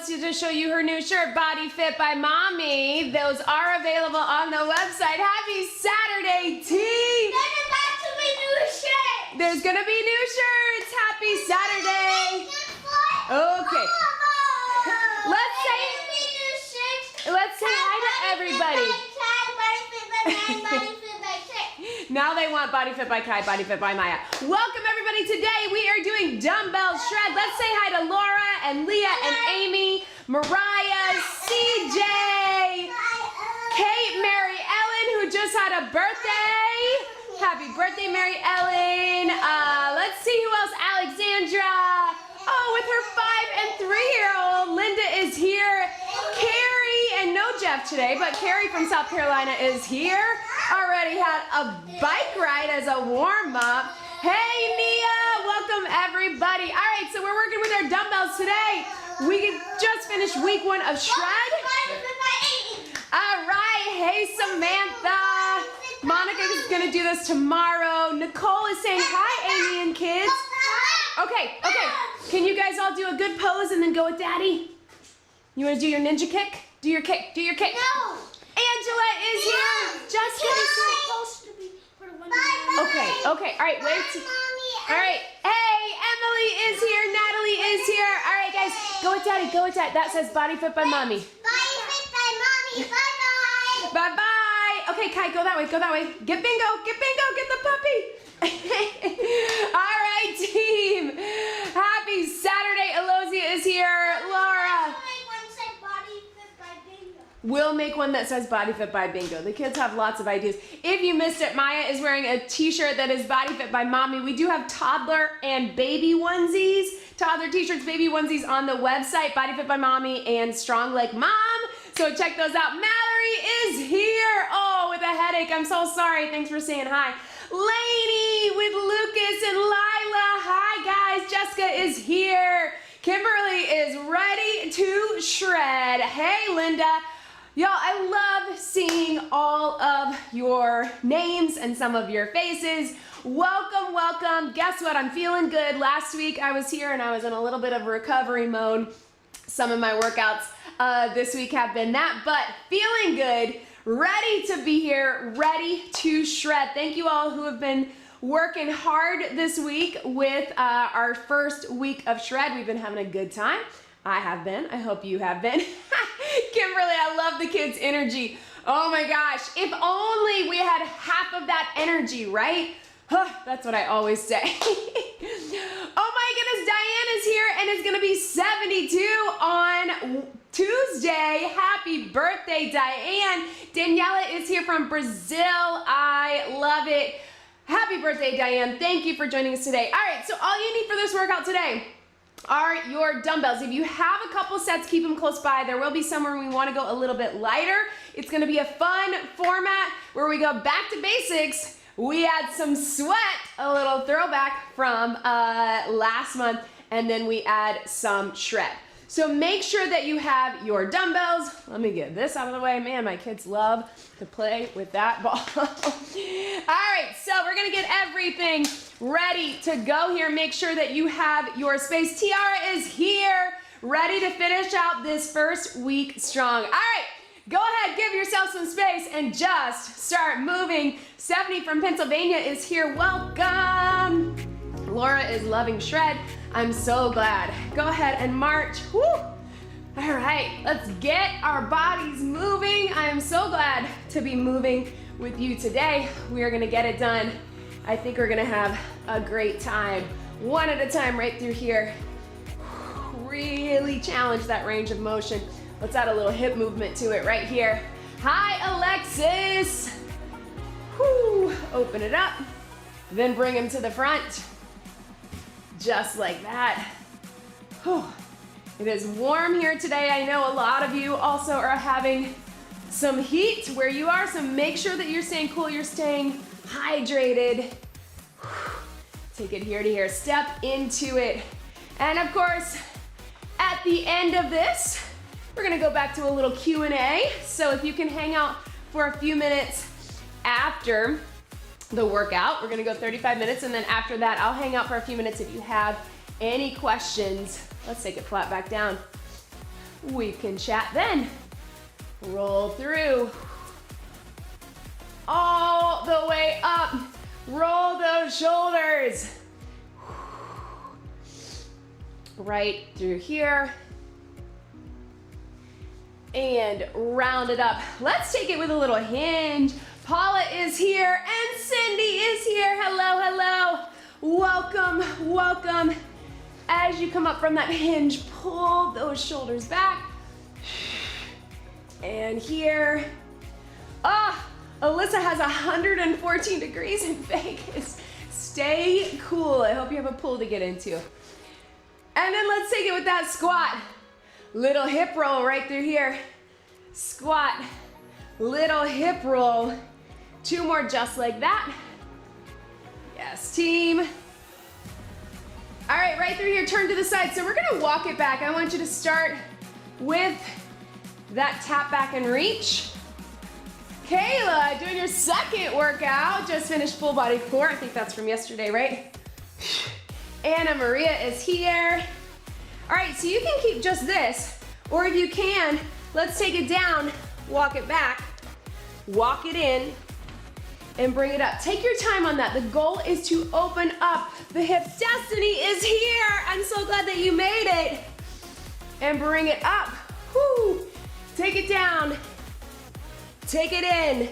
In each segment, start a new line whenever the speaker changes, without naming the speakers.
wants to just show you her new shirt, BodyFit by Mommy. Those are available on the website. Happy Saturday, team!
There's about to be new shirts.
There's gonna be new shirts. Happy Saturday. Okay. Let's say hi to everybody. Now they want BodyFit by Kai, BodyFit by Maya. Welcome everybody. Today we are doing dumbbell shred. Let's say hi to Laura and Leah and Amy, Mariah, CJ, Kate, Mary Ellen, who just had a birthday. Happy birthday, Mary Ellen. Let's see who else. Alexandra. Oh, with her 5- and 3-year-old. Linda is here. Carrie, and no Jeff today, but Carrie from South Carolina is here. Already had a bike ride as a warm-up. Hey, Nia, welcome everybody. All right, so we're working with our dumbbells today. We just finished week 1 of shred. All right, hey, Samantha. Monica is gonna do this tomorrow. Nicole is saying hi, Amy and kids. Okay. Can you guys all do a good pose and then go with Daddy? You want to do your ninja kick? Do your kick.
No.
Angela is here. Jessica is here. Okay. All right, wait. All right. Hey, Emily is here. Natalie is here. All right, guys, go with Daddy. That says BodyFit by Mommy.
BodyFit by Mommy. Bye-bye.
Bye-bye. Okay, Kai, go that way. Get Bingo. Get the puppy. All right, team. Happy Saturday. Alosia is here. Laura. We'll make one that says BodyFit by Bingo. The kids have lots of ideas. If you missed it, Maya is wearing a t-shirt that is BodyFit by Mommy. We do have toddler and baby onesies, toddler t-shirts, baby onesies on the website, BodyFit by Mommy and Strong Like Mom. So check those out. Mallory is here. Oh, with a headache. I'm so sorry. Thanks for saying hi. Lainey with Lucas and Lila. Hi, guys. Jessica is here. Kimberly is ready to shred. Hey, Linda. Y'all, I love seeing all of your names and some of your faces. Welcome. Guess what? I'm feeling good. Last week I was here and I was in a little bit of recovery mode. Some of my workouts this week have been that, but feeling good, ready to be here, ready to shred. Thank you all who have been working hard this week with our first week of shred. We've been having a good time. I have been. I hope you have been. Kimberly, I love the kids' energy. Oh my gosh, if only we had half of that energy, right? That's what I always say. Oh my goodness, Diane is here and it's gonna be 72 on Tuesday. Happy birthday, Diane. Daniela is here from Brazil. I love it. Happy birthday, Diane. Thank you for joining us today. All right, so all you need for this workout today are your dumbbells. If you have a couple sets, keep them close by. There will be somewhere we want to go a little bit lighter. It's going to be a fun format where we go back to basics. We add some sweat, a little throwback from last month, and then we add some shred. So make sure that you have your dumbbells. Let me get this out of the way. Man, my kids love to play with that ball. All right, so we're gonna get everything ready to go here. Make sure that you have your space. Tiara is here, ready to finish out this first week strong. All right, go ahead, give yourself some space and just start moving. Stephanie from Pennsylvania is here, welcome. Laura is loving shred. I'm so glad. Go ahead and march. Woo! All right, let's get our bodies moving. I am so glad to be moving with you today. We are gonna get it done. I think we're gonna have a great time. One at a time right through here. Really challenge that range of motion. Let's add a little hip movement to it right here. Hi, Alexis. Whew. Open it up, then bring him to the front. Just like that. Whew. It is warm here today. I know a lot of you also are having some heat where you are, so make sure that you're staying cool, you're staying hydrated. Take it here to here, step into it. And of course, at the end of this, we're gonna go back to a little Q&A. So if you can hang out for a few minutes after the workout. We're gonna go 35 minutes, and then after that, I'll hang out for a few minutes if you have any questions. Let's take it flat back down. We can chat then. Roll through. All the way up. Roll those shoulders. Right through here. And round it up. Let's take it with a little hinge. Paula is here and Cindy is here. Hello, hello. Welcome, welcome. As you come up from that hinge, pull those shoulders back. And here. Ah, Alyssa has 114 degrees in Vegas. Stay cool. I hope you have a pool to get into. And then let's take it with that squat. Little hip roll right through here. Squat, little hip roll. 2 more just like that. Yes, team. All right, right through here, turn to the side. So we're gonna walk it back. I want you to start with that tap back and reach. Kayla, doing your second workout. Just finished full body core. I think that's from yesterday, right? Anna Maria is here. All right, so you can keep just this, or if you can, let's take it down, walk it back, walk it in, and bring it up. Take your time on that. The goal is to open up the hips. Destiny is here. I'm so glad that you made it. And bring it up. Whoo. Take it down. Take it in.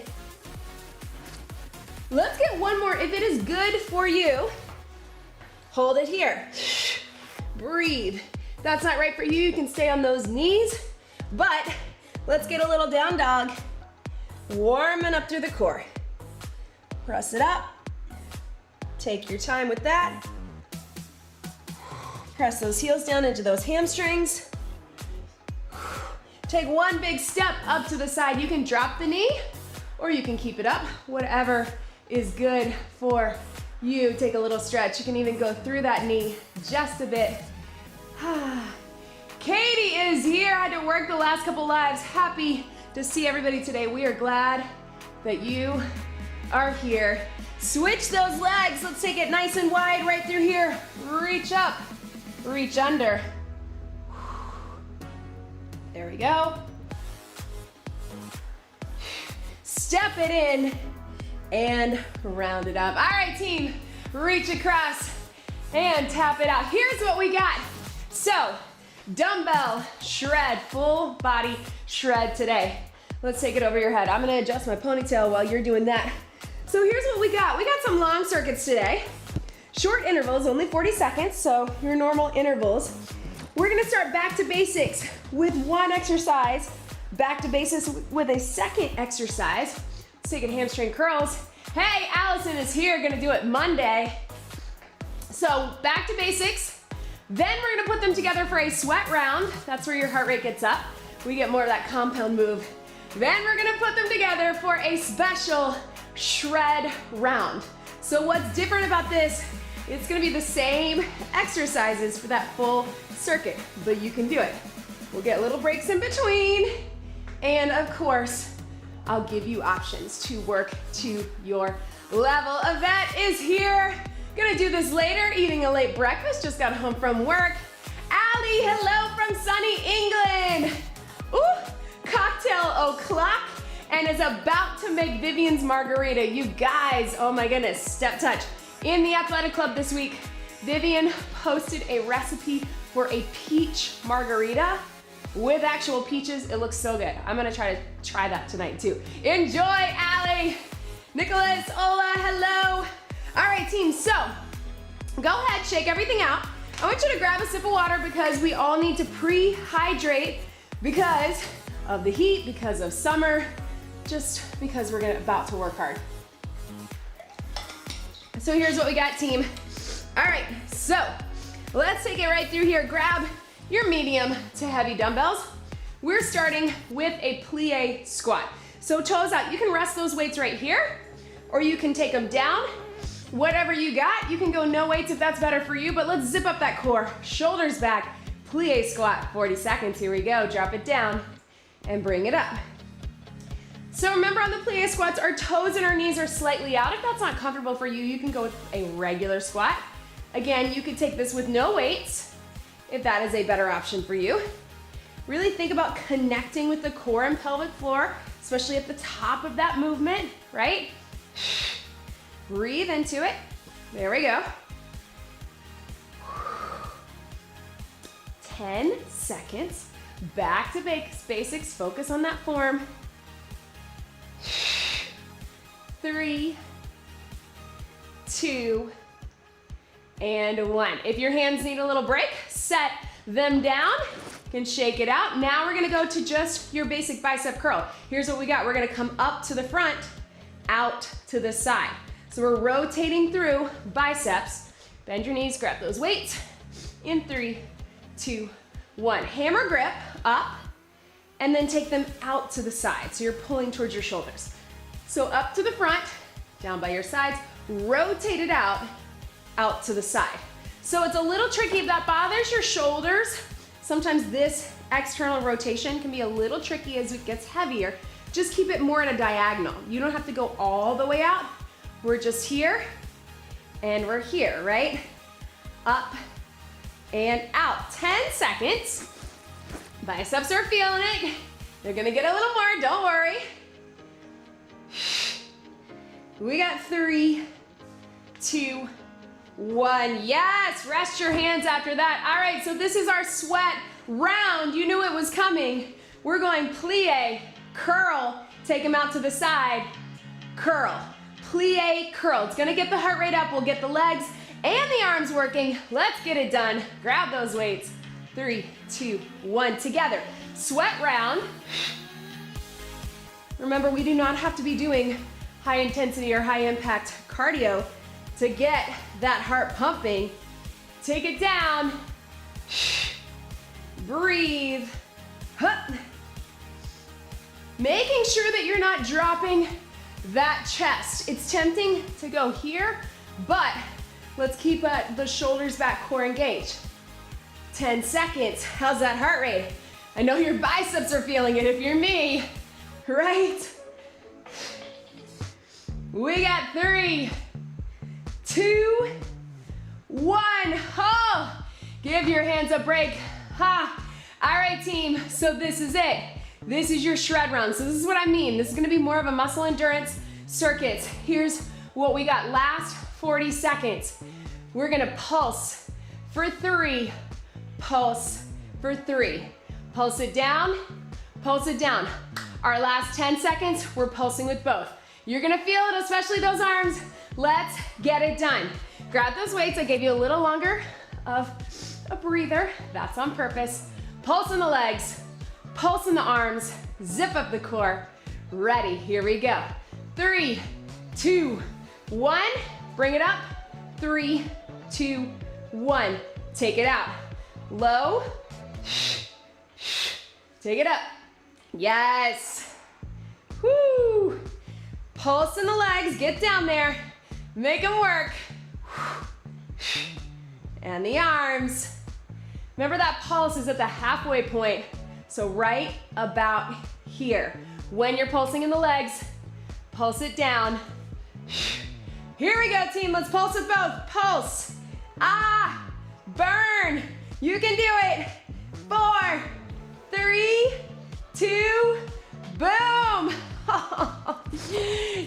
Let's get one more. If it is good for you, hold it here. Breathe. If that's not right for you, you can stay on those knees, but let's get a little down dog. Warming up through the core. Press it up. Take your time with that. Press those heels down into those hamstrings. Take one big step up to the side. You can drop the knee or you can keep it up, whatever is good for you. Take a little stretch. You can even go through that knee just a bit. Katie is here. I had to work the last couple lives. Happy to see everybody today. We are glad that you are here. Switch those legs. Let's take it nice and wide right through here. Reach up, reach under. There we go. Step it in and round it up. All right, team, reach across and tap it out. Here's what we got. So, dumbbell shred, full body shred today. Let's take it over your head. I'm gonna adjust my ponytail while you're doing that. So here's what we got. We got some long circuits today. Short intervals, only 40 seconds, so your normal intervals. We're gonna start back to basics with one exercise, back to basics with a second exercise. Let's take it hamstring curls. Hey, Allison is here, gonna do it Monday. So back to basics. Then we're gonna put them together for a sweat round. That's where your heart rate gets up. We get more of that compound move. Then we're gonna put them together for a special shred round. So what's different about this, it's gonna be the same exercises for that full circuit, but you can do it. We'll get little breaks in between. And of course, I'll give you options to work to your level. Yvette is here. Gonna do this later, eating a late breakfast, just got home from work. Allie, hello from sunny England. Ooh, cocktail o'clock, and is about to make Vivian's margarita. You guys, oh my goodness, step touch. In the athletic club this week, Vivian posted a recipe for a peach margarita with actual peaches. It looks so good. I'm gonna try that tonight too. Enjoy, Allie. Nicholas, hola, hello. All right, team, so go ahead, shake everything out. I want you to grab a sip of water because we all need to pre-hydrate because of the heat, because of summer, just because we're about to work hard. So here's what we got, team. All right, so let's take it right through here. Grab your medium to heavy dumbbells. We're starting with a plie squat. So toes out. You can rest those weights right here, or you can take them down. Whatever you got, you can go no weights if that's better for you, but let's zip up that core. Shoulders back, plie squat, 40 seconds. Here we go. Drop it down and bring it up. So remember, on the plie squats, our toes and our knees are slightly out. If that's not comfortable for you, you can go with a regular squat. Again, you could take this with no weights if that is a better option for you. Really think about connecting with the core and pelvic floor, especially at the top of that movement, right? Breathe into it. There we go. 10 seconds. Back to basics. Focus on that form. 3, 2, and 1. If your hands need a little break, set them down. You can shake it out. Now we're gonna go to just your basic bicep curl. Here's what we got. We're gonna come up to the front, out to the side. So we're rotating through biceps. Bend your knees, grab those weights. In 3, 2, 1. Hammer grip up, and then take them out to the side. So you're pulling towards your shoulders. So up to the front, down by your sides, rotate it out to the side. So it's a little tricky if that bothers your shoulders. Sometimes this external rotation can be a little tricky as it gets heavier. Just keep it more at a diagonal. You don't have to go all the way out. We're just here and we're here, right? Up and out. 10 seconds. Biceps are feeling it. They're gonna get a little more, don't worry. We got 3, 2, 1. Yes, rest your hands after that. All right, so this is our sweat round. You knew it was coming. We're going plie, curl, take them out to the side, curl, plie, curl. It's gonna get the heart rate up. We'll get the legs and the arms working. Let's get it done. Grab those weights. 3, 2, 1, together. Sweat round. Remember, we do not have to be doing high intensity or high impact cardio to get that heart pumping. Take it down. Breathe. Making sure that you're not dropping that chest. It's tempting to go here, but let's keep the shoulders back, core engaged. 10 seconds. How's that heart rate? I know your biceps are feeling it if you're me, right? We got 3, 2, 1. Oh, give your hands a break. Ha. All right, team, so this is it. This is your shred round. So this is what I mean. This is gonna be more of a muscle endurance circuit. Here's what we got. Last 40 seconds. We're gonna pulse for 3, pulse for 3. Pulse it down, pulse it down. Our last 10 seconds, we're pulsing with both. You're gonna feel it, especially those arms. Let's get it done. Grab those weights. I gave you a little longer of a breather. That's on purpose. Pulse in the legs, pulse in the arms, zip up the core. Ready, here we go. 3, 2, 1. Bring it up. 3, 2, 1. Take it out. Low. Take it up. Yes. Woo. Pulse in the legs, get down there. Make them work. And the arms. Remember that pulse is at the halfway point. So right about here. When you're pulsing in the legs, pulse it down. Here we go, team. Let's pulse with both. Pulse. Ah, burn. You can do it. 4, 3, 2, boom.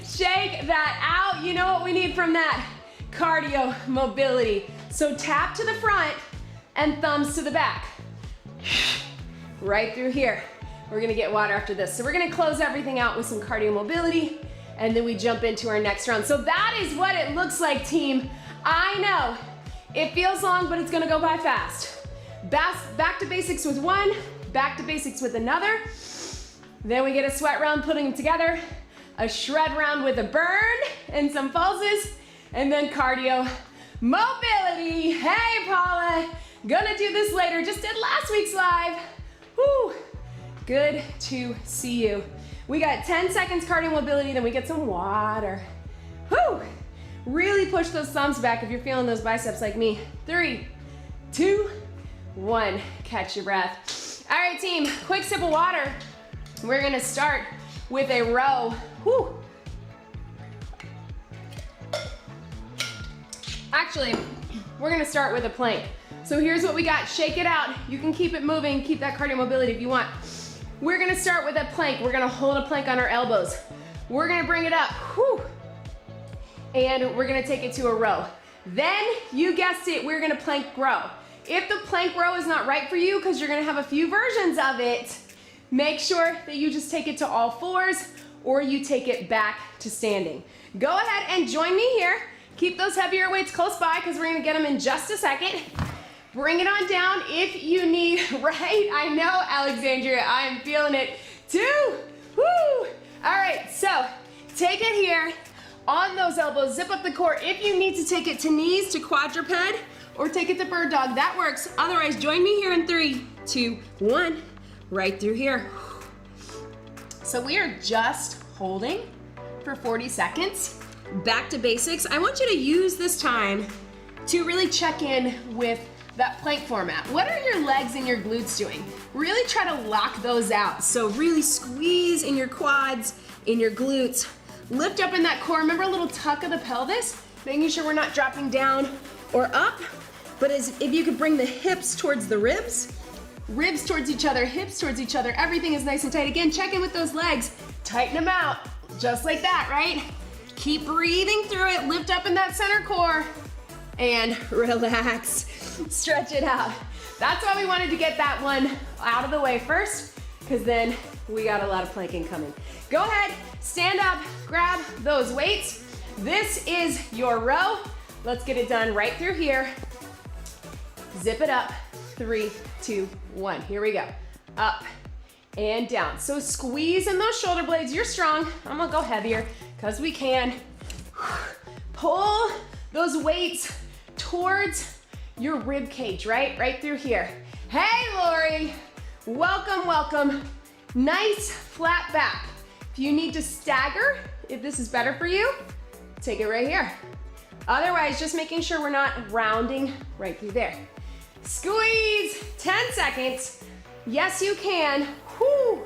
Shake that out. You know what we need from that? Cardio mobility. So tap to the front and thumbs to the back. Right through here. We're gonna get water after this. So we're gonna close everything out with some cardio mobility, and then we jump into our next round. So that is what it looks like, team. I know it feels long, but it's gonna go by fast. Back to basics with one, back to basics with another. Then we get a sweat round, putting them together, a shred round with a burn and some pulses, and then cardio mobility. Hey, Paula, gonna do this later. Just did last week's live. Whew. Good to see you. We got 10 seconds cardio mobility, then we get some water. Whew. Really push those thumbs back if you're feeling those biceps like me. 3, 2, 1. Catch your breath. All right, team, quick sip of water. We're gonna start with a row. Whew. Actually, we're gonna start with a plank. So here's what we got. Shake it out. You can keep it moving, keep that cardio mobility if you want. We're gonna start with a plank. We're gonna hold a plank on our elbows. We're gonna bring it up, whew, and we're gonna take it to a row. Then, you guessed it, we're gonna plank row. If the plank row is not right for you, because you're gonna have a few versions of it, make sure that you just take it to all fours, or you take it back to standing. Go ahead and join me here. Keep those heavier weights close by, because we're gonna get them in just a second. Bring it on down if you need, right? I know, Alexandria, I am feeling it too. Woo! All right, so take it here on those elbows, zip up the core. If you need to take it to knees, to quadruped, or take it to bird dog, that works. Otherwise, join me here in 3, 2, 1, right through here. So we are just holding for 40 seconds. Back to basics. I want you to use this time to really check in with that plank format. What are your legs and your glutes doing? Really try to lock those out. So really squeeze in your quads, in your glutes. Lift up in that core. Remember a little tuck of the pelvis? Making sure we're not dropping down or up. But if you could bring the hips towards the ribs towards each other, hips towards each other, everything is nice and tight. Again, check in with those legs. Tighten them out, just like that, right? Keep breathing through it. Lift up in that center core and relax. Stretch it out. That's why we wanted to get that one out of the way first, because then we got a lot of planking coming. Go ahead, stand up, grab those weights. This is your row. Let's get it done right through here. Zip it up. 3, 2, 1. Here we go. Up and down. So squeeze in those shoulder blades. You're strong. I'm gonna go heavier because we can. Pull those weights towards your rib cage, right? Right through here. Hey, Lori. Welcome, welcome. Nice flat back. If you need to stagger, if this is better for you, take it right here. Otherwise, just making sure we're not rounding right through there. Squeeze, 10 seconds. Yes, you can. Whew.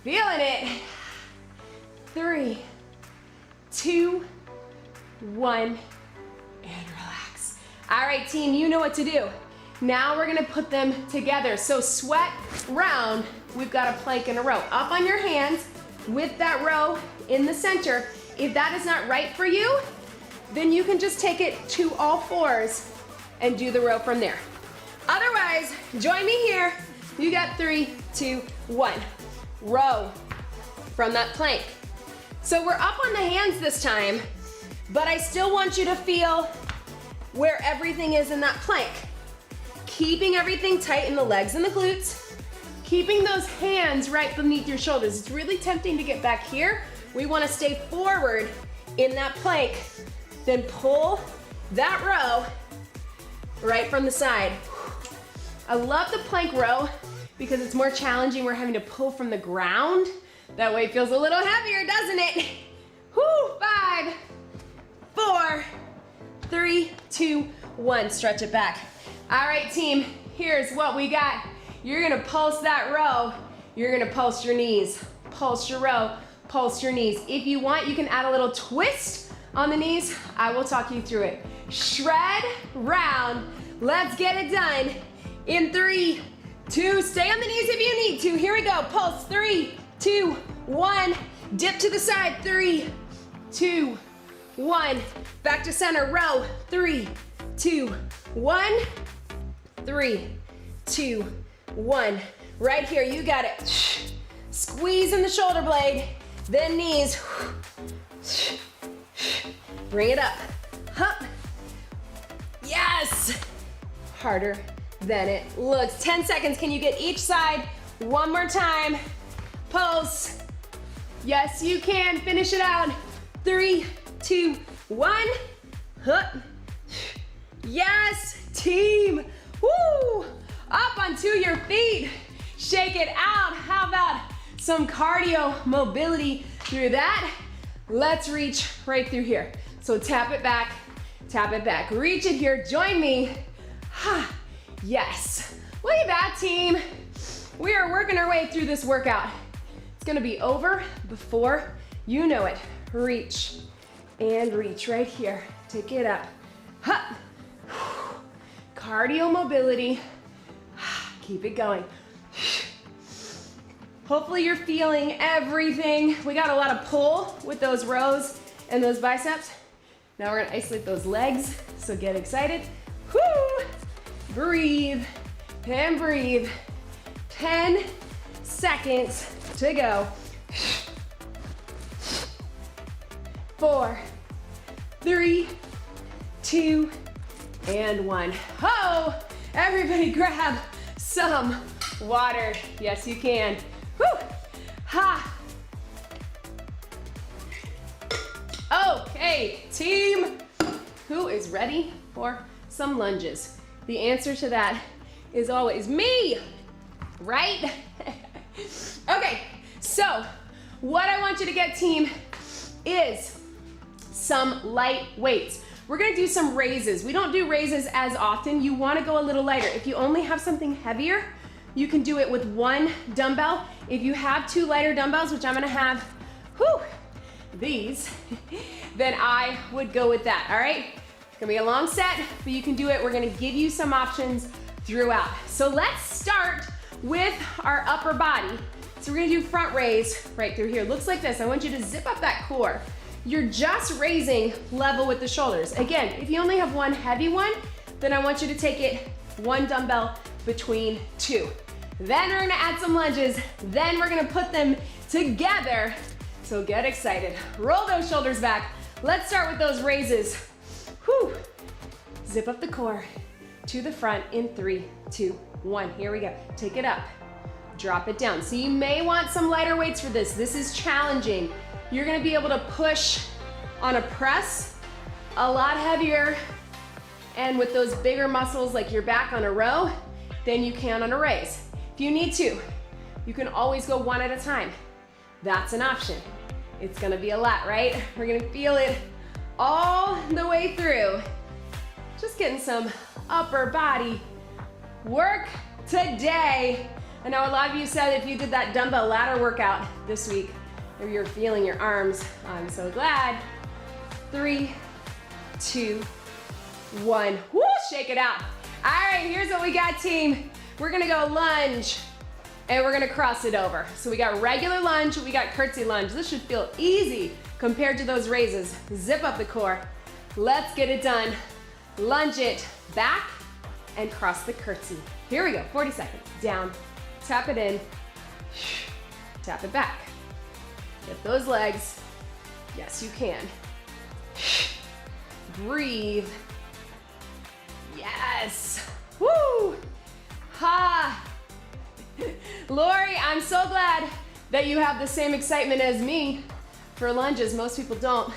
Feeling it. 3, 2, 1, and relax. All right, team, you know what to do. Now we're gonna put them together. So sweat round, we've got a plank in a row. Up on your hands with that row in the center. If that is not right for you, then you can just take it to all fours and do the row from there. Otherwise, join me here. You got 3, 2, 1. Row from that plank. So we're up on the hands this time, but I still want you to feel where everything is in that plank. Keeping everything tight in the legs and the glutes. Keeping those hands right beneath your shoulders. It's really tempting to get back here. We want to stay forward in that plank. Then pull that row right from the side. I love the plank row because it's more challenging. We're having to pull from the ground. That way it feels a little heavier, doesn't it? Whoo, 5, 4, 3, 2, 1. Stretch it back. All right, team, here's what we got. You're gonna pulse that row. You're gonna pulse your knees. Pulse your row, pulse your knees. If you want, you can add a little twist on the knees. I will talk you through it. Shred round. Let's get it done. In 3, 2, stay on the knees if you need to. Here we go. Pulse. 3, 2, 1. Dip to the side. 3, 2, 1. Back to center. Row. 3, 2, 1. 3, 2, 1. Right here. You got it. Squeeze in the shoulder blade. Then knees. Bring it up. Hup. Yes. Harder than it looks. 10 seconds. Can you get each side? One more time. Pulse. Yes, you can. Finish it out. 3, 2, 1. Hup. Yes, team. Woo. Up onto your feet. Shake it out. How about some cardio mobility through that? Let's reach right through here. So tap it back, reach it here, join me. Yes, look at that, team. We are working our way through this workout. It's gonna be over before you know it. Reach and reach right here. Take it up. cardio mobility. Keep it going. Hopefully you're feeling everything. We got a lot of pull with those rows and those biceps. Now we're gonna isolate those legs, so get excited. Whoo! Breathe and breathe. 10 seconds to go. 4, 3, 2, and 1. Ho! Everybody grab some water. Yes, you can. Woo! Ha! Okay, team, who is ready for some lunges? The answer to that is always me, right? Okay, so what I want you to get, team, is some light weights. We're gonna do some raises. We don't do raises as often. You wanna go a little lighter. If you only have something heavier, you can do it with 1 dumbbell. If you have 2 lighter dumbbells, which I'm gonna have, these, then I would go with that, all right? It's gonna be a long set, but you can do it. We're gonna give you some options throughout. So let's start with our upper body. So we're gonna do front raise right through here. Looks like this. I want you to zip up that core. You're just raising level with the shoulders. Again, if you only have 1 heavy one, then I want you to take it 1 dumbbell between 2. Then we're gonna add some lunges. Then we're gonna put them together. So get excited. Roll those shoulders back. Let's start with those raises. Whew. Zip up the core to the front in 3, 2, 1. Here we go. Take it up. Drop it down. So you may want some lighter weights for this. This is challenging. You're gonna be able to push on a press a lot heavier and with those bigger muscles like your back on a row than you can on a raise. If you need to, you can always go 1 at a time. That's an option. It's gonna be a lot, right? We're gonna feel it all the way through. Just getting some upper body work today. I know a lot of you said if you did that dumbbell ladder workout this week, or you're feeling your arms, I'm so glad. 3, 2, 1. Woo, shake it out. All right, here's what we got, team. We're gonna go lunge, and we're gonna cross it over. So we got regular lunge, we got curtsy lunge. This should feel easy compared to those raises. Zip up the core. Let's get it done. Lunge it back and cross the curtsy. Here we go, 40 seconds. Down, tap it in, tap it back. Get those legs. Yes, you can. Breathe. Yes. Woo. Ha. Lori, I'm so glad that you have the same excitement as me for lunges. Most people don't.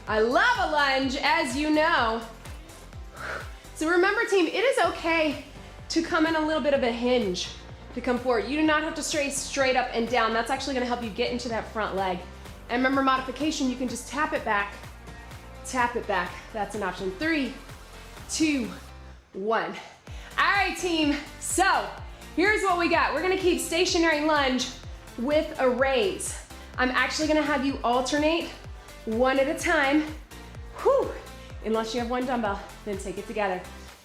I love a lunge, as you know. So remember, team, it is okay to come in a little bit of a hinge to come forward. You do not have to stay straight up and down. That's actually gonna help you get into that front leg. And remember, modification, you can just tap it back. Tap it back. That's an option. 3, 2, 1. All right, team. So here's what we got. We're gonna keep stationary lunge with a raise. I'm actually gonna have you alternate 1 at a time. Whew. Unless you have 1 dumbbell, then take it together.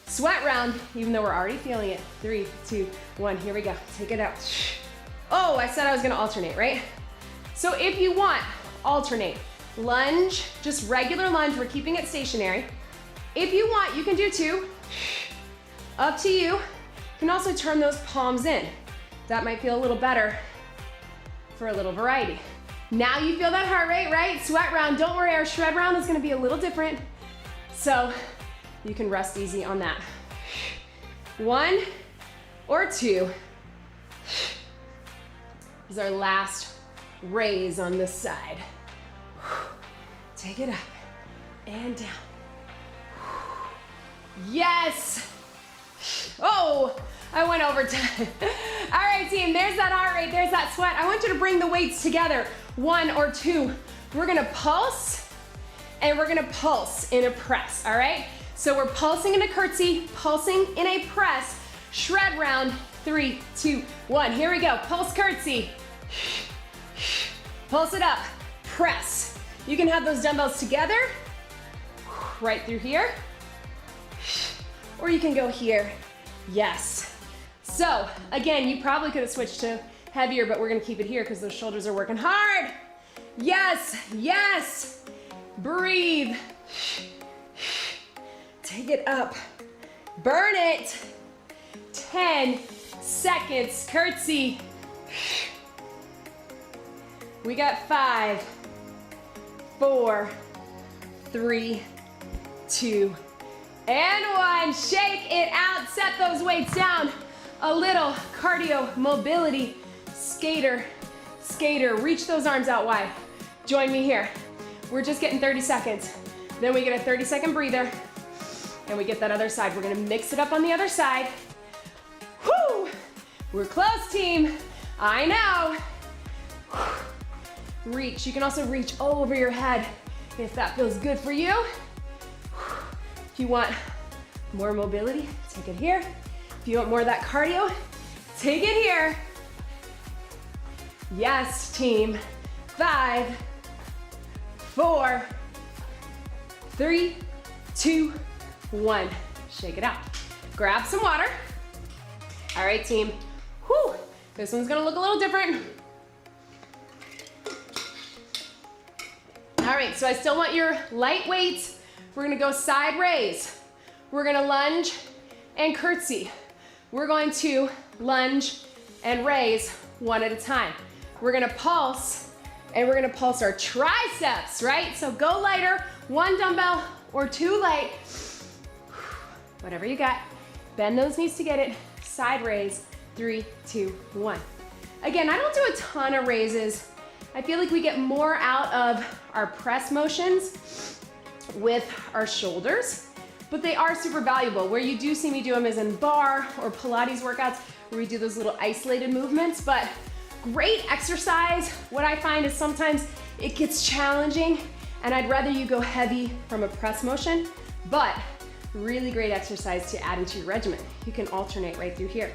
Sweat round, even though we're already feeling it. 3, 2, 1, here we go. Take it out. Oh, I said I was gonna alternate, right? So if you want, alternate. Lunge, just regular lunge, we're keeping it stationary. If you want, you can do 2. Up to you. You can also turn those palms in. That might feel a little better for a little variety. Now you feel that heart rate, right? Sweat round, don't worry, our shred round is gonna be a little different. So you can rest easy on that. 1 or 2. This is our last raise on this side. Take it up and down. Yes! Oh, I went over time. All right, team, there's that heart rate, there's that sweat. I want you to bring the weights together, 1 or 2. We're gonna pulse, and we're gonna pulse in a press, all right? So we're pulsing in a curtsy, pulsing in a press, shred round, 3, 2, 1. Here we go, pulse curtsy. Pulse it up, press. You can have those dumbbells together, right through here. or you can go here. Yes. So again, you probably could have switched to heavier, but we're gonna keep it here because those shoulders are working hard. Yes, yes. Breathe. Take it up. Burn it. 10 seconds. Curtsy. We got 5, 4, 3, 2, and 1. Shake it out. Set those weights down. A little cardio mobility. Skater, skater. Reach those arms out wide. Join me here. We're just getting 30 seconds. Then we get a 30-second breather, and we get that other side. We're gonna mix it up on the other side. Whoo! We're close, team. I know. Reach. You can also reach over your head if that feels good for you. If you want more mobility, take it here. If you want more of that cardio, take it here. Yes, team. 5, 4, 3, 2, 1. Shake it out. Grab some water. All right, team. Whew. This one's gonna look a little different. All right, so I still want your light weights. We're gonna go side raise. We're gonna lunge and curtsy. We're going to lunge and raise one at a time. We're gonna pulse, and we're gonna pulse our triceps, right? So go lighter, 1 dumbbell or 2 light. Whatever you got. Bend those knees to get it. Side raise, 3, 2, 1. Again, I don't do a ton of raises. I feel like we get more out of our press motions with our shoulders, but they are super valuable. Where you do see me do them is in bar or Pilates workouts where we do those little isolated movements, but great exercise. What I find is sometimes it gets challenging and I'd rather you go heavy from a press motion, but really great exercise to add into your regimen. You can alternate right through here.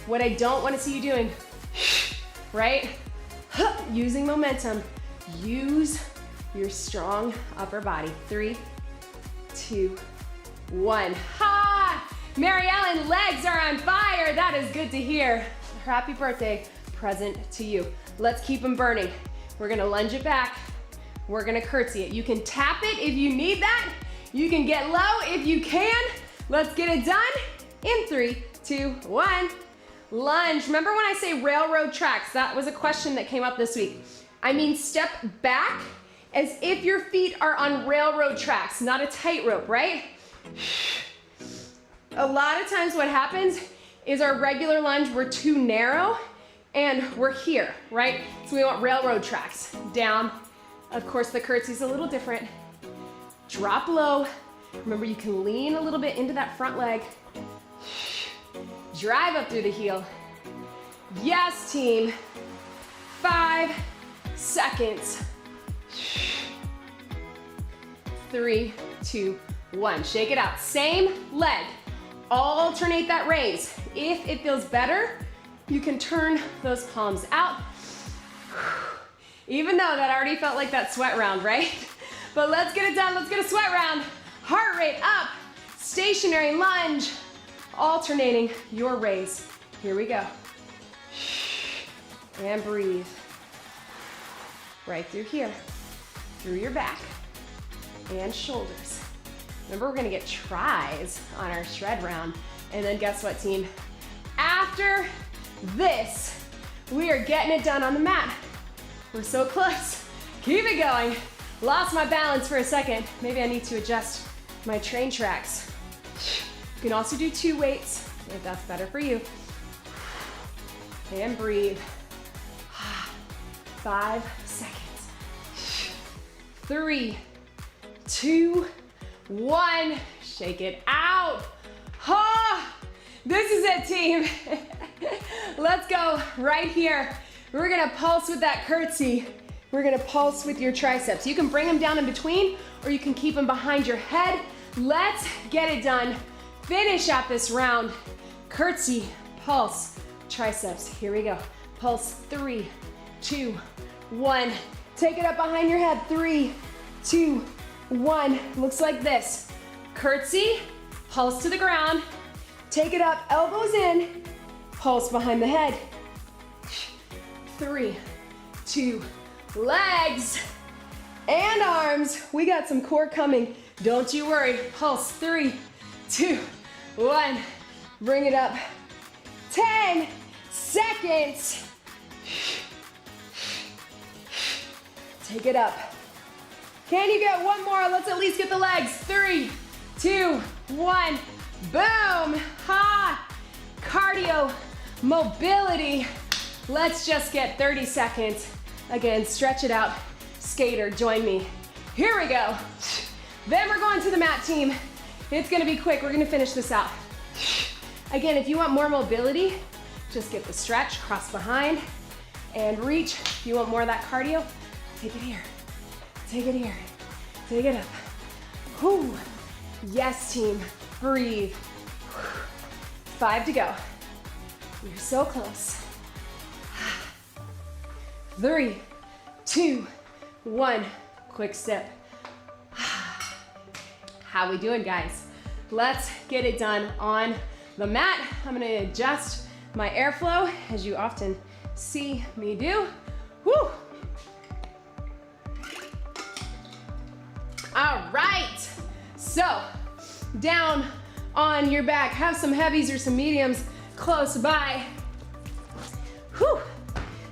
What I don't want to see you doing, right? Using momentum. Use your strong upper body. 3, 2, 1. Ha! Mary Ellen, legs are on fire. That is good to hear. Happy birthday present to you. Let's keep them burning. We're gonna lunge it back. We're gonna curtsy it. You can tap it if you need that. You can get low if you can. Let's get it done in 3, 2, 1. Lunge. Remember when I say railroad tracks? That was a question that came up this week. I mean step back as if your feet are on railroad tracks, not a tightrope, right? A lot of times what happens is our regular lunge, we're too narrow and we're here, right? So we want railroad tracks. Down. Of course, the curtsy's a little different. Drop low. Remember, you can lean a little bit into that front leg. Drive up through the heel. Yes, team. 5 seconds. 3, 2, 1. Shake it out. Same leg. Alternate that raise. If it feels better, you can turn those palms out. Even though that already felt like that sweat round, right? But let's get it done. Let's get a sweat round. Heart rate up. Stationary lunge. Alternating your raise. Here we go. And breathe. Right through here. Through your back and shoulders. Remember, we're gonna get tries on our shred round. And then guess what, team? After this, we are getting it done on the mat. We're so close. Keep it going. Lost my balance for a second. Maybe I need to adjust my train tracks. You can also do 2 weights if that's better for you. And breathe. 5 seconds. 3, 2, 1. Shake it out. Ha! This is it, team. Let's go right here. We're gonna pulse with that curtsy. We're gonna pulse with your triceps. You can bring them down in between or you can keep them behind your head. Let's get it done. Finish out this round. Curtsy, pulse, triceps. Here we go. Pulse, 3, 2, 1. Take it up behind your head. 3, 2, 1. Looks like this. Curtsy, Pulse to the ground. Take it up, elbows in. Pulse behind the head. 3, 2, legs and arms. We got some core coming. Don't you worry. Pulse, 3, 2, 1. Bring it up. 10 seconds. Take it up. Can you get one more? Let's at least get the legs. 3, 2, 1. Boom. Ha. Cardio, mobility. Let's just get 30 seconds. Again, stretch it out. Skater, join me. Here we go. Then we're going to the mat, team. It's gonna be quick. We're gonna finish this out. Again, if you want more mobility, just get the stretch, cross behind, and reach. If you want more of that cardio, take it here. Take it here. Take it up. Whew. Yes, team. Breathe. 5 to go. You're so close. 3, 2, 1. Quick sip. How we doing, guys? Let's get it done on the mat. I'm gonna adjust my airflow, as you often see me do. Woo! All right. So, down on your back. Have some heavies or some mediums close by. Whew.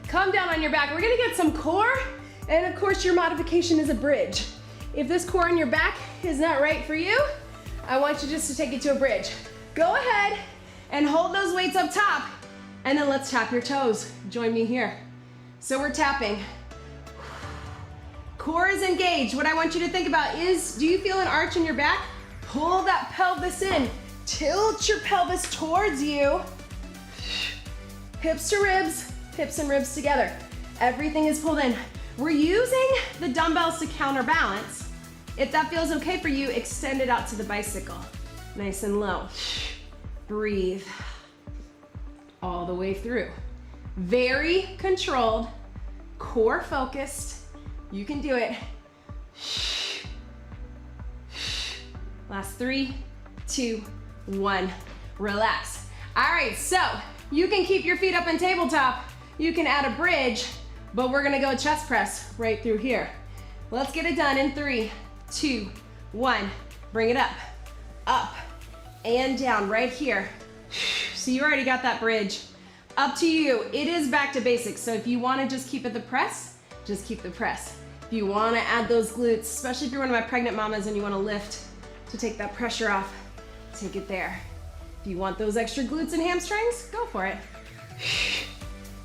Come down on your back. We're gonna get some core, and of course your modification is a bridge. If this core on your back is not right for you, I want you just to take it to a bridge. Go ahead and hold those weights up top, and then let's tap your toes. Join me here. So we're tapping. Core is engaged. What I want you to think about is, do you feel an arch in your back? Pull that pelvis in. Tilt your pelvis towards you. Hips to ribs, hips and ribs together. Everything is pulled in. We're using the dumbbells to counterbalance. If that feels okay for you, extend it out to the bicycle. Nice and low. Breathe all the way through. Very controlled, core focused. You can do it. Last 3, 2, 1. Relax. All right, so you can keep your feet up in tabletop. You can add a bridge, but we're gonna go chest press right through here. Let's get it done in 3, 2, 1. Bring it up, and down right here. So you already got that bridge. Up to you. It is back to basics. So if you wanna just keep it the press, just keep the press. If you wanna add those glutes, especially if you're one of my pregnant mamas and you wanna lift to take that pressure off, take it there. If you want those extra glutes and hamstrings, go for it.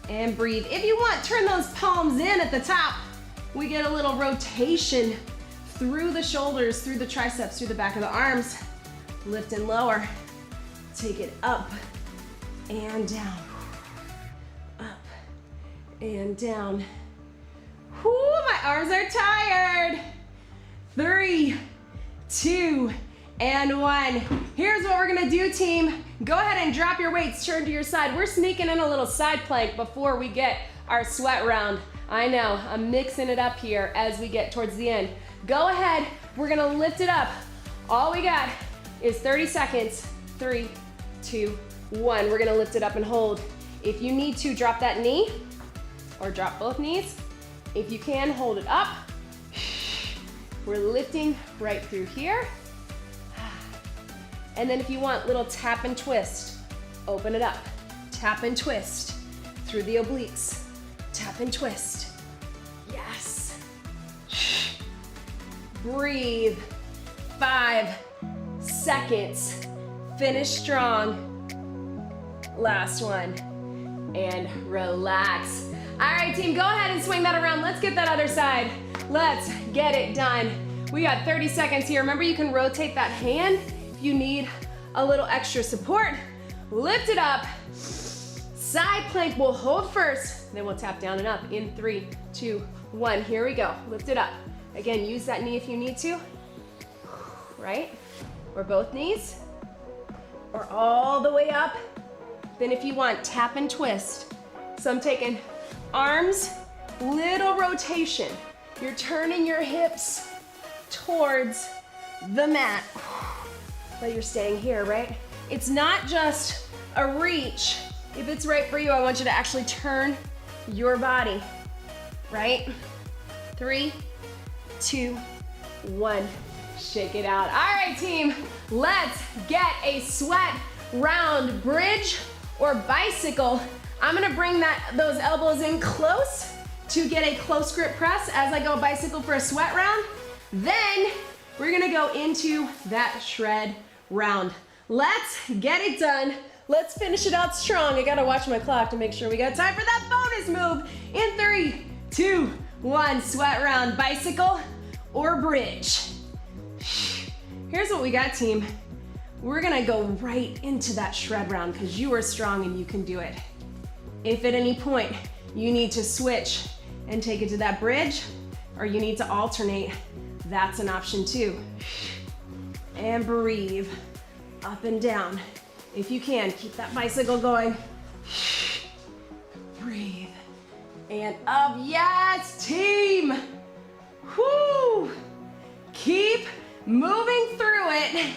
And breathe. If you want, turn those palms in at the top. We get a little rotation through the shoulders, through the triceps, through the back of the arms. Lift and lower. Take it up and down. Up and down. Whoo, my arms are tired. 3, 2, and 1. Here's what we're gonna do, team. Go ahead and drop your weights, turn to your side. We're sneaking in a little side plank before we get our sweat round. I know, I'm mixing it up here as we get towards the end. Go ahead, we're gonna lift it up. All we got is 30 seconds. 3, 2, 1. We're gonna lift it up and hold. If you need to, drop that knee or drop both knees. If you can, hold it up. We're lifting right through here. And then if you want, little tap and twist. Open it up. Tap and twist through the obliques. Tap and twist. Yes. Breathe. 5 seconds. Finish strong. Last one. And relax. All right, team, go ahead and swing that around. Let's get that other side. Let's get it done. We got 30 seconds here. Remember, you can rotate that hand if you need a little extra support. Lift it up. Side plank, we'll hold first, then we'll tap down and up in 3, 2, 1. Here we go. Lift it up. Again, use that knee if you need to. Right? Or both knees. Or all the way up. Then if you want, tap and twist. So I'm taking arms, little rotation. You're turning your hips towards the mat. but you're staying here, right? It's not just a reach. If it's right for you, I want you to actually turn your body, right? 3, 2, 1. Shake it out. All right, team, let's get a sweat round bridge or bicycle. I'm gonna bring those elbows in close to get a close grip press as I go bicycle for a sweat round. Then we're gonna go into that shred round. Let's get it done. Let's finish it out strong. I gotta watch my clock to make sure we got time for that bonus move. In 3, 2, 1, sweat round, bicycle or bridge. Here's what we got, team. We're gonna go right into that shred round because you are strong and you can do it. If at any point you need to switch and take it to that bridge, or you need to alternate, that's an option too. And breathe, up and down. If you can, keep that bicycle going. Breathe, and up, yes, team. Whoo! Keep moving through it.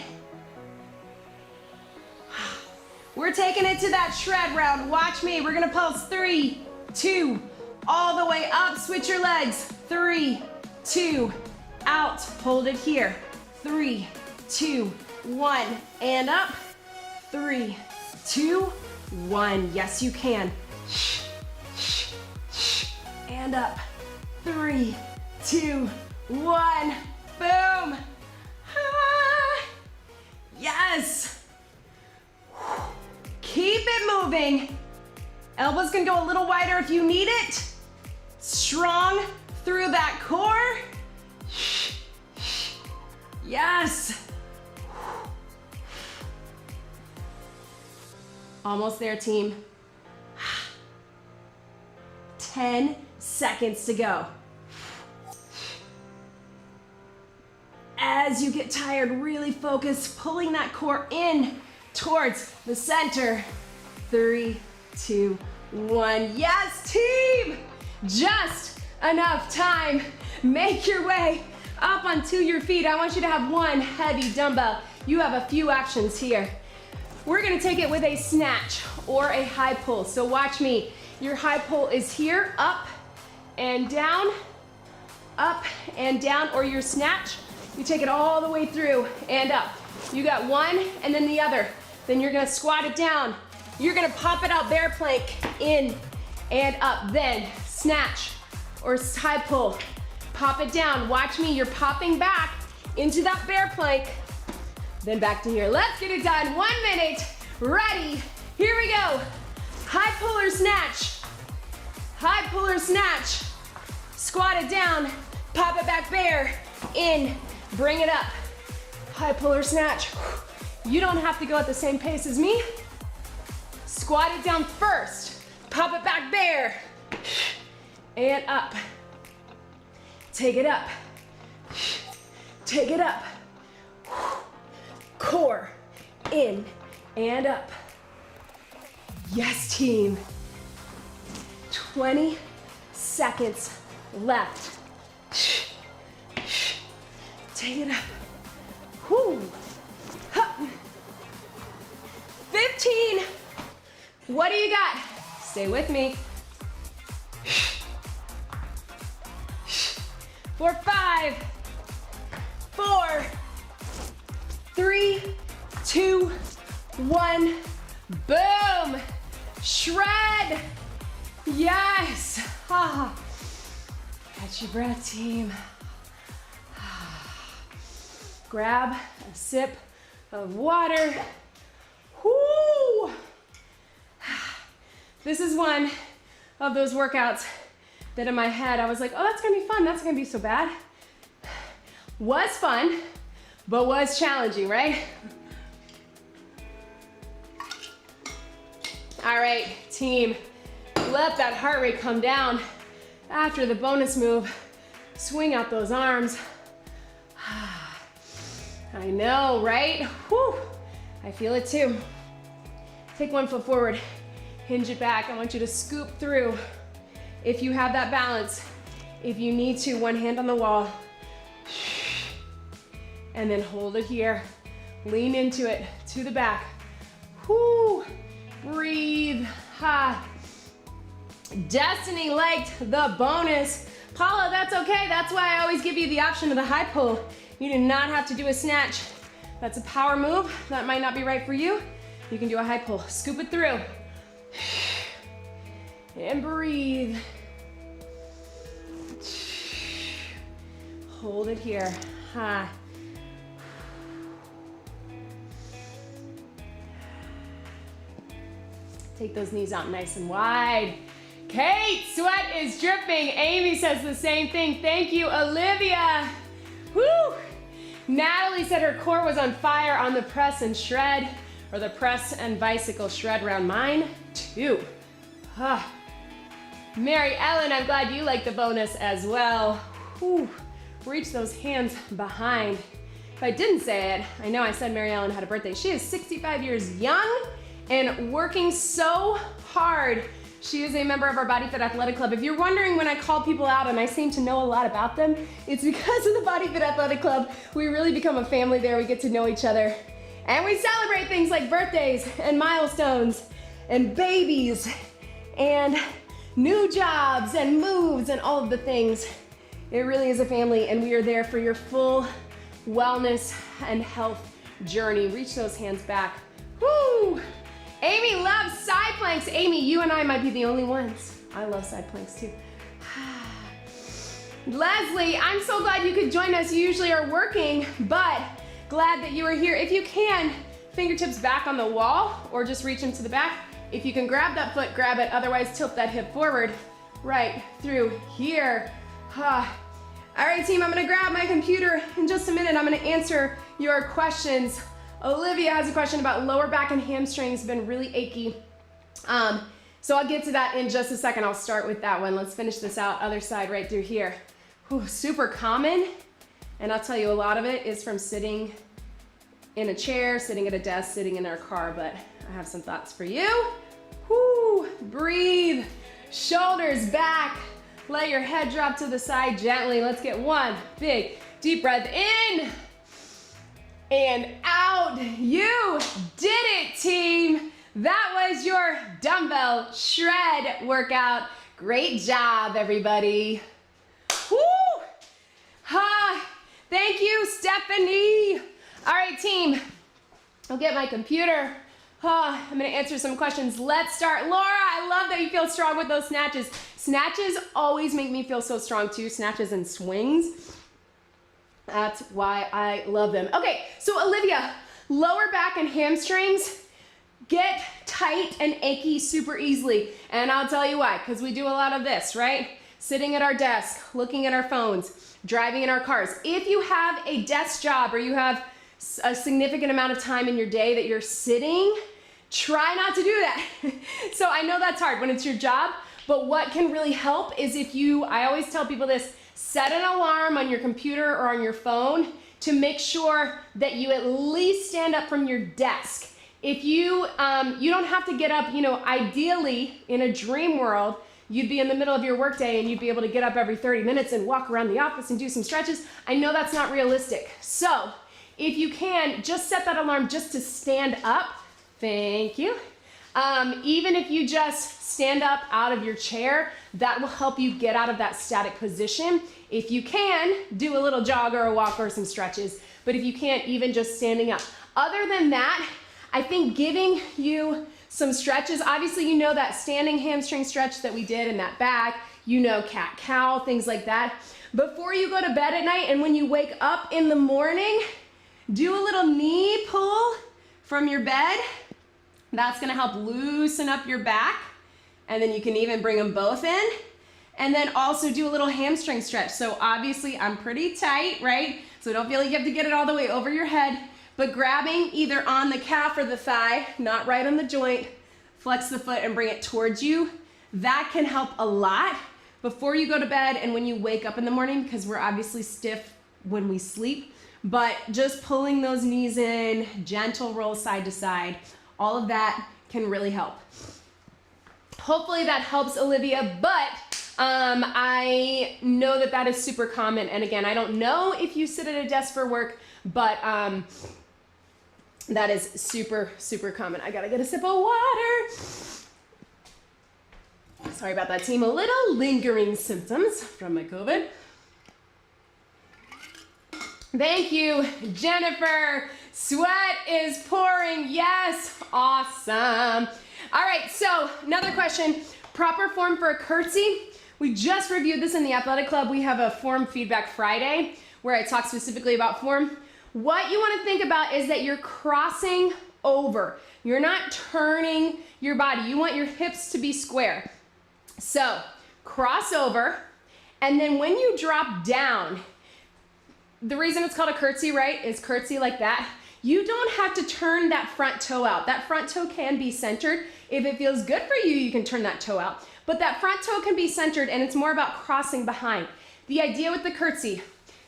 We're taking it to that shred round. Watch me. We're gonna pulse 3, 2, all the way up. Switch your legs. 3, 2, out. Hold it here. 3, 2, 1, and up. 3, 2, 1. Yes, you can. And up. 3, 2, 1. Boom. Ah. Yes. Keep it moving. Elbows can go a little wider if you need it. Strong through that core. Yes. Almost there, team. 10 seconds to go. As you get tired, really focus, pulling that core in towards the center. 3, 2, 1. Yes, team! Just enough time. Make your way up onto your feet. I want you to have one heavy dumbbell. You have a few actions here. We're gonna take it with a snatch or a high pull. So watch me. Your high pull is here, up and down, or your snatch, you take it all the way through and up. You got one and then the other. Then you're gonna squat it down. You're gonna pop it out, bear plank, in and up. Then snatch or high pull. Pop it down. Watch me, you're popping back into that bear plank. Then back to here. Let's get it done. 1 minute. Ready. Here we go. High pull or snatch. High pull or snatch. Squat it down. Pop it back, bear, in, bring it up. High pull or snatch. You don't have to go at the same pace as me. Squat it down first. Pop it back, bear, and up. Take it up. Take it up. Core, in, and up. Yes, team. 20 seconds left. Take it up. Whoo. 15. What do you got? Stay with me. For 5, 4, 3, 2, 1. Boom. Shred. Yes. Ah. Catch your breath, team. Grab a sip of water. Whoo! This is one of those workouts that in my head I was like, oh, that's gonna be fun. That's gonna be so bad. Was fun, but was challenging, right? All right, team, let that heart rate come down. After the bonus move, swing out those arms. I know, right? Whew. I feel it too. Take 1 foot forward, hinge it back. I want you to scoop through. If you have that balance, if you need to, one hand on the wall. And then hold it here. Lean into it, to the back. Whoo, breathe, ha. Destiny liked the bonus. Paula, that's okay. That's why I always give you the option of the high pull. You do not have to do a snatch. That's a power move. That might not be right for you. You can do a high pull. Scoop it through. And breathe. Hold it here. Ha. Take those knees out nice and wide. Kate, sweat is dripping. Amy says the same thing. Thank you, Olivia. Woo! Natalie said her core was on fire on the press and shred, or the press and bicycle shred round. Mine too. Huh. Mary Ellen, I'm glad you like the bonus as well. Whew. Reach those hands behind. If I didn't say it, I know I said Mary Ellen had a birthday. She is 65 years young and working so hard. She is a member of our BodyFit Athletic Club. If you're wondering when I call people out and I seem to know a lot about them, it's because of the BodyFit Athletic Club. We really become a family there. We get to know each other. And we celebrate things like birthdays and milestones and babies and new jobs and moves and all of the things. It really is a family, and we are there for your full wellness and health journey. Reach those hands back. Woo! Amy loves side planks. Amy, you and I might be the only ones. I love side planks too. Leslie, I'm so glad you could join us. You usually are working, but glad that you are here. If you can, fingertips back on the wall or just reach into the back. If you can grab that foot, grab it. Otherwise, tilt that hip forward, right through here. All right, team, I'm gonna grab my computer in just a minute. I'm gonna answer your questions. Olivia has a question about lower back and hamstrings, been really achy. So I'll get to that in just a second. I'll start with that one. Let's finish this out. Other side right through here. Whew, super common. And I'll tell you, a lot of it is from sitting in a chair, sitting at a desk, sitting in our car, but I have some thoughts for you. Whoo, breathe, shoulders back. Let your head drop to the side gently. Let's get one big deep breath in and out. You did it, team. That was your dumbbell shred workout. Great job, everybody. Woo! Ha! Thank you, Stephanie. All right, team. I'll get my computer. I'm gonna answer some questions. Let's start. Laura, I love that you feel strong with those snatches. Snatches always make me feel so strong too. Snatches and swings. That's why I love them. Okay, so Olivia, lower back and hamstrings get tight and achy super easily. And I'll tell you why, because we do a lot of this, right? Sitting at our desk, looking at our phones, driving in our cars. If you have a desk job or you have a significant amount of time in your day that you're sitting, try not to do that. So I know that's hard when it's your job, but what can really help is if you, I always tell people this, set an alarm on your computer or on your phone to make sure that you at least stand up from your desk. If you, you don't have to get up, you know, ideally in a dream world, you'd be in the middle of your workday and you'd be able to get up every 30 minutes and walk around the office and do some stretches. I know that's not realistic. So if you can, just set that alarm just to stand up. Thank you. Even if you just stand up out of your chair, that will help you get out of that static position. If you can, do a little jog or a walk or some stretches. But if you can't, even just standing up. Other than that, I think giving you some stretches, obviously you know that standing hamstring stretch that we did in that back, you know cat-cow, things like that. Before you go to bed at night and when you wake up in the morning, do a little knee pull from your bed. That's gonna help loosen up your back. And then you can even bring them both in. And then also do a little hamstring stretch. So obviously I'm pretty tight, right? So don't feel like you have to get it all the way over your head, but grabbing either on the calf or the thigh, not right on the joint, flex the foot and bring it towards you. That can help a lot before you go to bed and when you wake up in the morning, because we're obviously stiff when we sleep, but just pulling those knees in, gentle roll side to side, all of that can really help. Hopefully that helps, Olivia, but I know that that is super common. And again, I don't know if you sit at a desk for work, but That is super, super common. I gotta get a sip of water. Sorry about that, team. A little lingering symptoms from my COVID. Thank you, Jennifer. Sweat is pouring. Yes, awesome. All right, so another question. Proper form for a curtsy. We just reviewed this in the athletic club. We have a form feedback Friday where I talk specifically about form. What you want to think about is that you're crossing over. You're not turning your body. You want your hips to be square. So cross over, and then when you drop down, the reason it's called a curtsy, right, is curtsy like that. You don't have to turn that front toe out. That front toe can be centered. If it feels good for you, you can turn that toe out. But that front toe can be centered, and it's more about crossing behind. The idea with the curtsy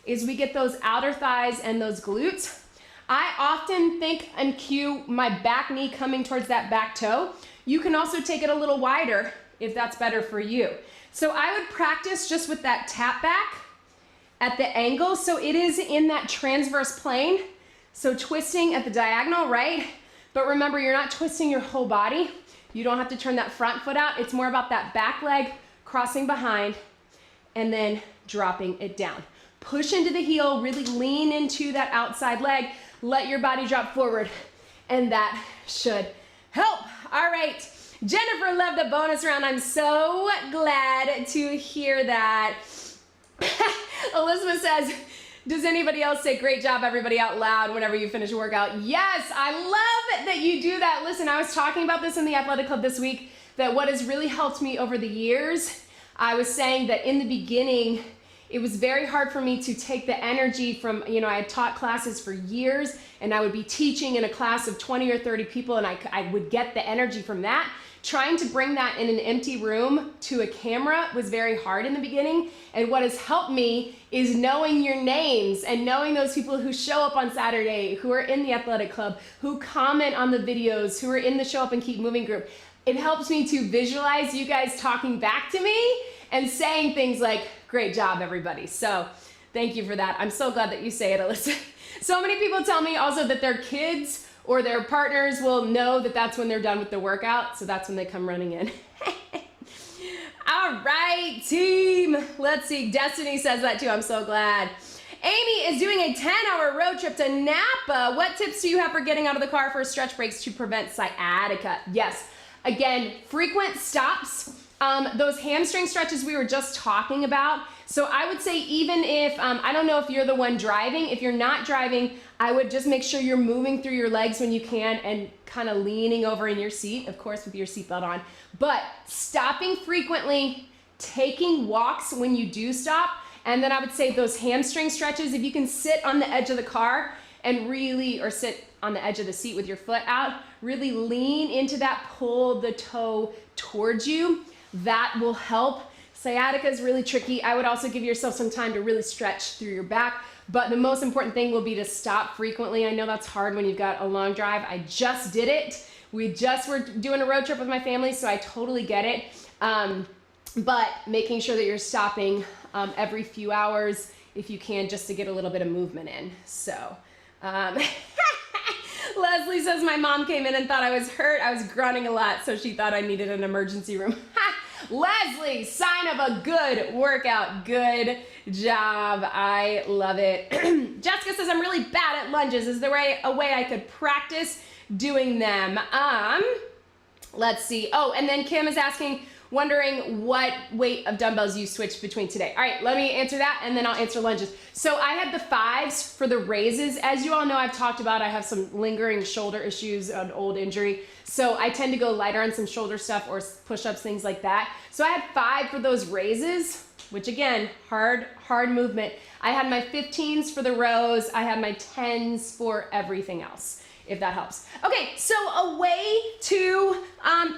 is we get those outer thighs and those glutes. I often think and cue my back knee coming towards that back toe. You can also take it a little wider if that's better for you. So I would practice just with that tap back at the angle, so it is in that transverse plane. So twisting at the diagonal, right? But remember, you're not twisting your whole body. You don't have to turn that front foot out. It's more about that back leg crossing behind and then dropping it down. Push into the heel, really lean into that outside leg. Let your body drop forward, and that should help. All right, Jennifer loved the bonus round. I'm so glad to hear that. Elizabeth says, does anybody else say great job everybody out loud whenever you finish a workout? Yes, I love that you do that. Listen, I was talking about this in the athletic club this week, that what has really helped me over the years, I was saying that in the beginning, it was very hard for me to take the energy from, I had taught classes for years, and I would be teaching in a class of 20 or 30 people, and I would get the energy from that. Trying to bring that in an empty room to a camera was very hard in the beginning, and what has helped me is knowing your names and knowing those people who show up on Saturday, who are in the athletic club, who comment on the videos, who are in the Show Up and Keep Moving group. It helps me to visualize you guys talking back to me and saying things like, great job, everybody. So thank you for that. I'm so glad that you say it, Alyssa. So many people tell me also that their kids or their partners will know that that's when they're done with the workout, so that's when they come running in. All right, team. Let's see. Destiny says that too. I'm so glad. Amy is doing a 10-hour road trip to Napa. What tips do you have for getting out of the car for stretch breaks to prevent sciatica? Yes. Again, frequent stops. Those hamstring stretches we were just talking about. So I would say even if, I don't know if you're the one driving, if you're not driving, I would just make sure you're moving through your legs when you can and kind of leaning over in your seat, of course with your seatbelt on, but stopping frequently, taking walks when you do stop, and then I would say those hamstring stretches, if you can sit on the edge of the car and really, or sit on the edge of the seat with your foot out, really lean into that, pull the toe towards you. That will help. Sciatica is really tricky. I would also give yourself some time to really stretch through your back, but the most important thing will be to stop frequently. I know that's hard when you've got a long drive. I just did it. We just were doing a road trip with my family, so I totally get it. But making sure that you're stopping every few hours if you can, just to get a little bit of movement in. So, Leslie says my mom came in and thought I was hurt. I was grunting a lot, so she thought I needed an emergency room. Leslie, sign of a good workout. Good job. I love it. Jessica says I'm really bad at lunges. Is there a way I could practice doing them? Let's see. Oh, and then Kim is asking, wondering what weight of dumbbells you switched between today. All right, let me answer that, and then I'll answer lunges. So I had the 5s for the raises. As you all know, I've talked about, I have some lingering shoulder issues, an old injury. So I tend to go lighter on some shoulder stuff or push-ups, things like that. So I had 5 for those raises, which again, hard movement. I had my 15s for the rows. I had my 10s for everything else, if that helps. Okay, so a way to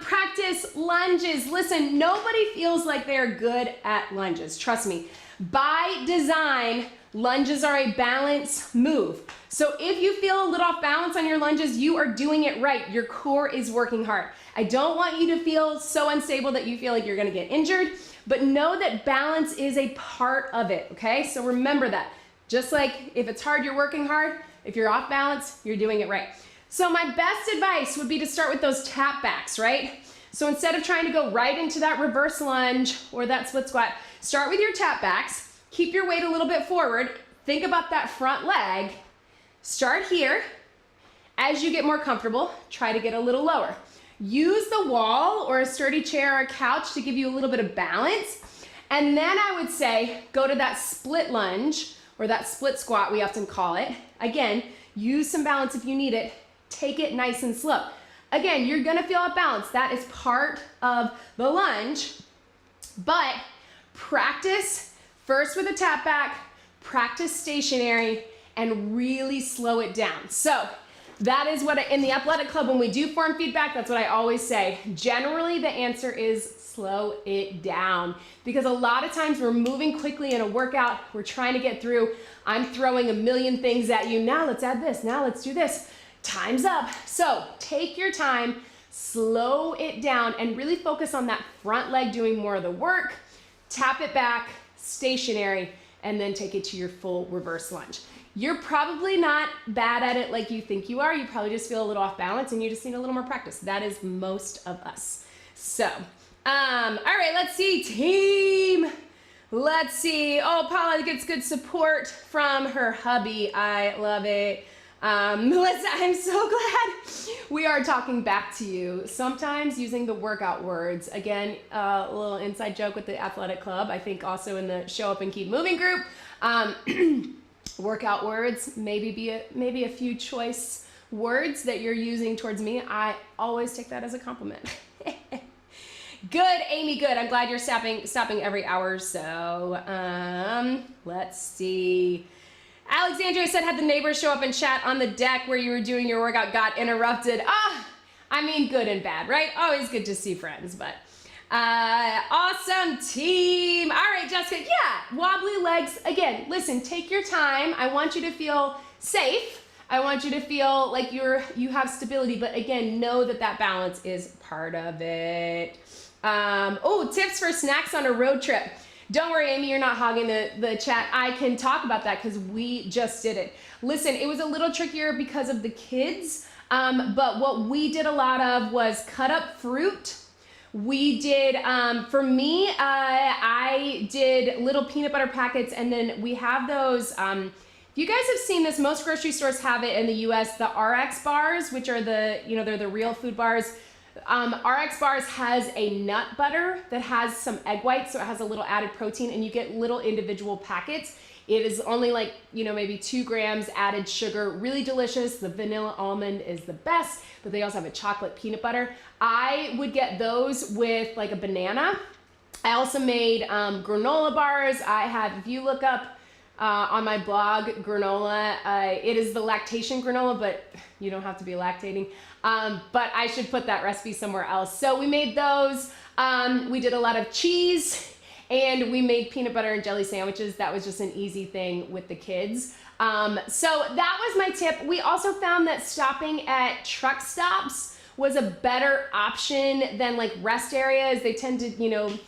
practice lunges. Listen, nobody feels like they're good at lunges. Trust me. By design, lunges are a balance move. So if you feel a little off balance on your lunges, you are doing it right. Your core is working hard. I don't want you to feel so unstable that you feel like you're gonna get injured, but know that balance is a part of it, okay? So remember that. Just like if it's hard, you're working hard. If you're off balance, you're doing it right. So my best advice would be to start with those tap backs, right? So instead of trying to go right into that reverse lunge or that split squat, start with your tap backs, keep your weight a little bit forward, think about that front leg, start here. As you get more comfortable, try to get a little lower. Use the wall or a sturdy chair or a couch to give you a little bit of balance. And then I would say, go to that split lunge or that split squat, we often call it. Again, use some balance if you need it. Take it nice and slow. Again, you're gonna feel off balance. That is part of the lunge, but practice first with a tap back, practice stationary, and really slow it down. So that is what, in the athletic club, when we do form feedback, that's what I always say. Generally, the answer is slow it down, because a lot of times we're moving quickly in a workout, we're trying to get through, I'm throwing a million things at you, now let's add this, now let's do this. Time's up. So take your time, slow it down, and really focus on that front leg doing more of the work. Tap it back, stationary, and then take it to your full reverse lunge. You're probably not bad at it like you think you are. You probably just feel a little off balance and you just need a little more practice. That is most of us. So, all right, let's see, team. Let's see. Oh, Paula gets good support from her hubby. I love it. Melissa, I'm so glad we are talking back to you. Sometimes using the workout words. Again, a little inside joke with the athletic club. I think also in the show up and keep moving group. Workout words, maybe a few choice words that you're using towards me. I always take that as a compliment. Good, Amy, good. I'm glad you're stopping every hour or so. Let's see. Alexandria said, had the neighbors show up and chat on the deck where you were doing your workout, got interrupted. I mean, good and bad, right? Always good to see friends, but awesome team. All right, Jessica, yeah, wobbly legs. Again, listen, take your time. I want you to feel safe. I want you to feel like you have stability, but again, know that that balance is part of it. Oh, tips for snacks on a road trip. Don't worry, Amy, you're not hogging the chat. I can talk about that because we just did it. Listen, it was a little trickier because of the kids, but what we did a lot of was cut up fruit. We did, for me, I did little peanut butter packets, and then we have those, if you guys have seen this, most grocery stores have it in the US, the RX bars, which are the, they're the real food bars. RX bars has a nut butter that has some egg whites, so it has a little added protein, and you get little individual packets. It is only like, maybe 2 grams added sugar, really delicious. The vanilla almond is the best, but they also have a chocolate peanut butter. I would get those with like a banana. I also made granola bars. I have, if you look up on my blog, granola, it is the lactation granola, but you don't have to be lactating. But I should put that recipe somewhere else. So we made those. We did a lot of cheese, and we made peanut butter and jelly sandwiches. That was just an easy thing with the kids. So that was my tip. We also found that stopping at truck stops was a better option than like rest areas. They tend to,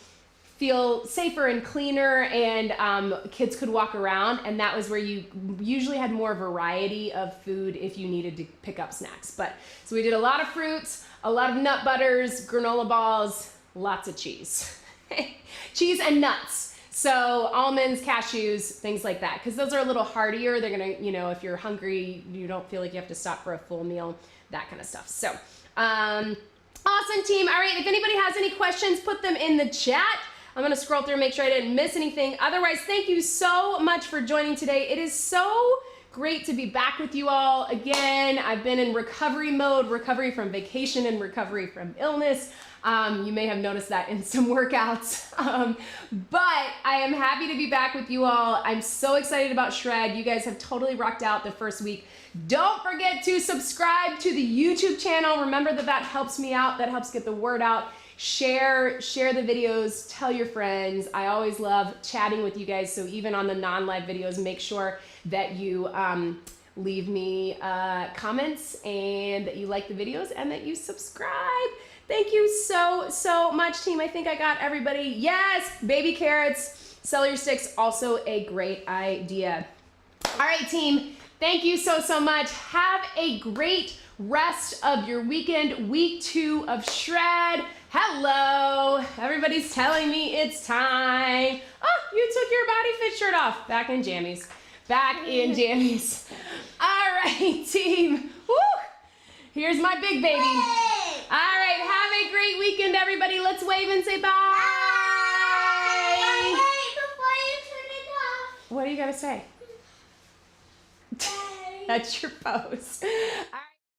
feel safer and cleaner, and kids could walk around, and that was where you usually had more variety of food if you needed to pick up snacks. So we did a lot of fruits, a lot of nut butters, granola balls, lots of cheese. Cheese and nuts. So almonds, cashews, things like that, because those are a little heartier. They're gonna, if you're hungry, you don't feel like you have to stop for a full meal, that kind of stuff. So awesome team. All right, if anybody has any questions, put them in the chat. I'm gonna scroll through and make sure I didn't miss anything. Otherwise, thank you so much for joining today. It is so great to be back with you all again. I've been in recovery mode, recovery from vacation and recovery from illness. You may have noticed that in some workouts, but I am happy to be back with you all. I'm so excited about Shred. You guys have totally rocked out the first week. Don't forget to subscribe to the YouTube channel. Remember that helps me out. That helps get the word out. Share the videos, tell your friends. I always love chatting with you guys, so even on the non-live videos, make sure that you leave me comments and that you like the videos and that you subscribe. Thank you so much, team. I think I got everybody. Yes, baby carrots, celery sticks, also a great idea. All right, team, thank you so much. Have a great rest of your weekend, week 2 of shred. Hello, everybody's telling me it's time. Oh, you took your BodyFit shirt off. Back in jammies. Back in jammies. All right, team. Woo! Here's my big baby.
Hey.
All right, have a great weekend, everybody. Let's wave and say bye.
Wait, before you turn it off.
What do you gotta say?
Bye.
That's your pose.